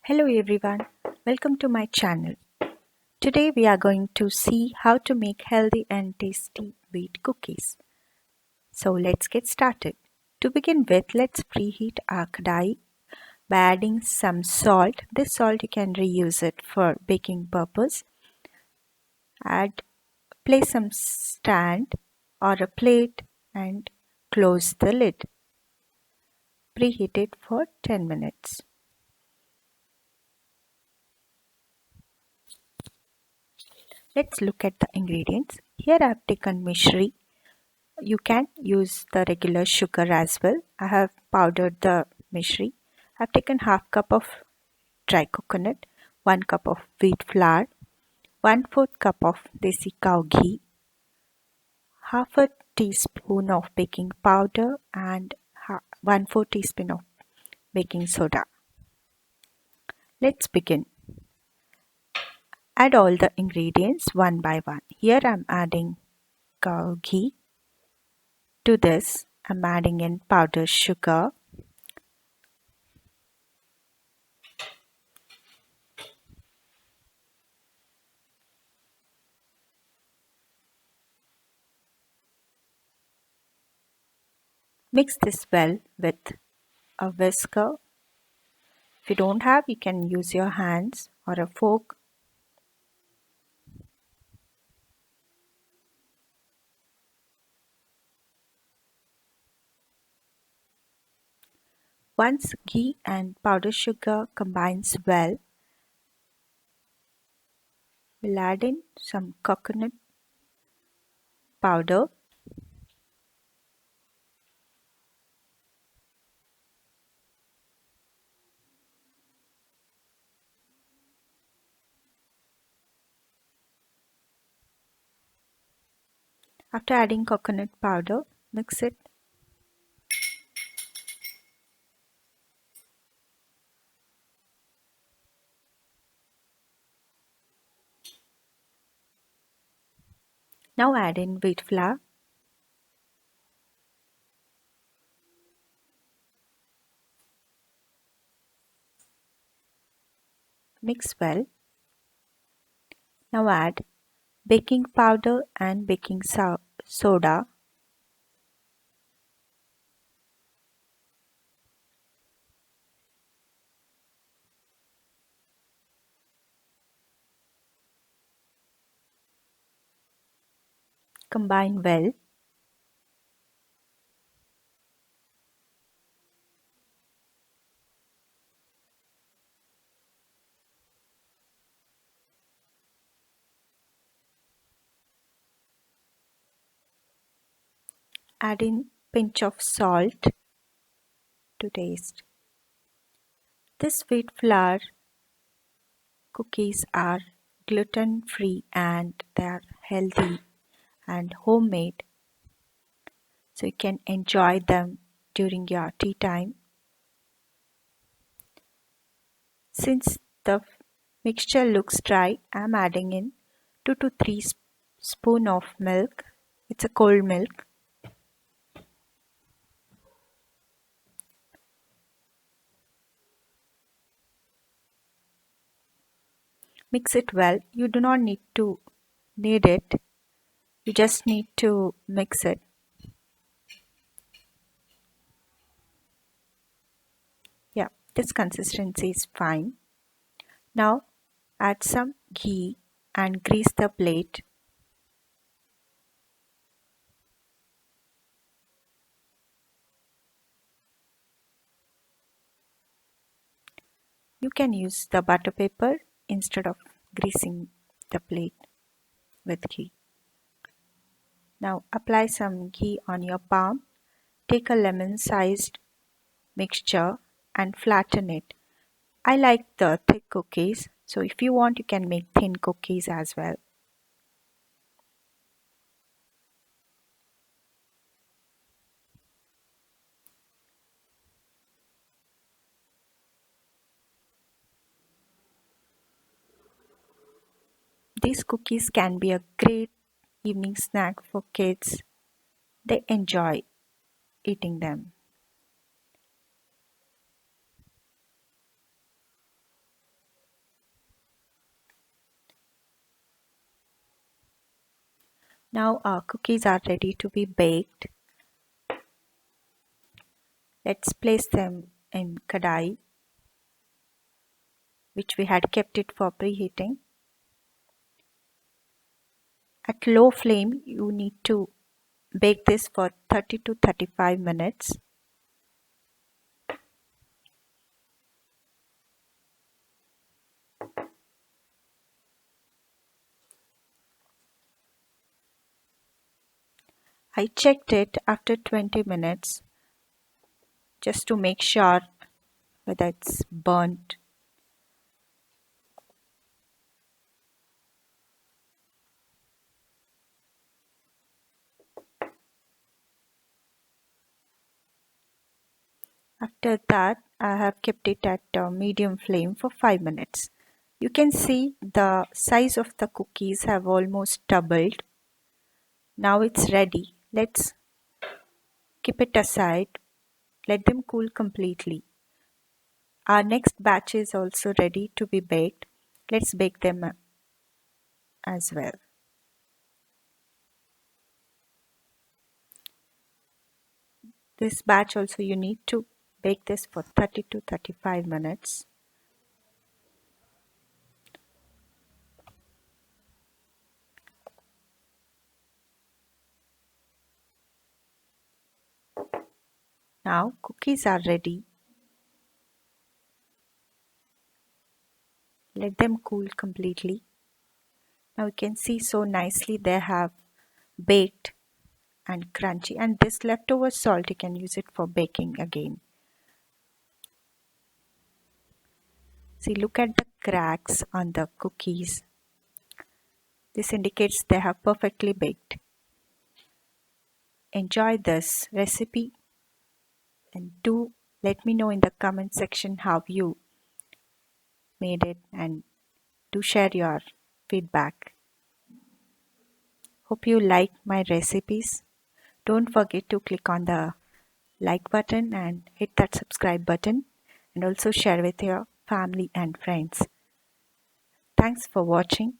Hello everyone, welcome to my channel. Today we are going to see how to make healthy and tasty wheat cookies. So let's get started. To begin with, let's preheat our kadai by adding some salt. This salt you can reuse it for baking purpose. Place some stand or a plate and close the lid. Preheat it for 10 minutes. Let's look at the ingredients. Here I have taken mishri. You can use the regular sugar as well. I have powdered the mishri. I've taken half cup of dry coconut, 1 cup of wheat flour, 1/4 cup of desi cow ghee, half a teaspoon of baking powder and 1/4 teaspoon of baking soda. Let's begin. Add all the ingredients one by one. Here I'm adding cow ghee. To this I'm adding in powdered sugar, mix this well with a whisker. If you don't have, you can use your hands or a fork. Once ghee and powdered sugar combines well, we'll add in some coconut powder. After adding coconut powder, mix it. Now add in wheat flour. Mix well. Now add baking powder and baking soda. Combine well. Add in pinch of salt to taste. This wheat flour cookies are gluten free and they are healthy and homemade, so you can enjoy them during your tea time. Since the mixture looks dry, I'm adding in 2 to 3 spoon of milk. It's a cold milk. Mix it well. You do not need to knead it. You just need to mix it. Yeah, this consistency is fine. Now add some ghee and grease the plate. You can use the butter paper instead of greasing the plate with ghee. Now apply some ghee on your palm. Take a lemon-sized mixture and flatten it. I like the thick cookies, so if you want, you can make thin cookies as well. These cookies can be a great evening snack for kids. They enjoy eating them. Now our cookies are ready to be baked. Let's place them in kadai, which we had kept it for preheating. At low flame, you need to bake this for 30 to 35 minutes. I checked it after 20 minutes just to make sure whether it's burnt. After that, I have kept it at a medium flame for 5 minutes. You can see the size of the cookies have almost doubled. Now it's ready. Let's keep it aside. Let them cool completely. Our next batch is also ready to be baked. Let's bake them as well. This batch also you need to bake this for 30 to 35 minutes. Now cookies are ready. Let them cool completely. Now you can see so nicely they have baked and crunchy, and this leftover salt you can use it for baking again. See, look at the cracks on the cookies. This indicates they have perfectly baked. Enjoy this recipe and do let me know in the comment section how you made it, and do share your feedback. Hope you like my recipes. Don't forget to click on the like button and hit that subscribe button, and also share with your family and friends. Thanks for watching.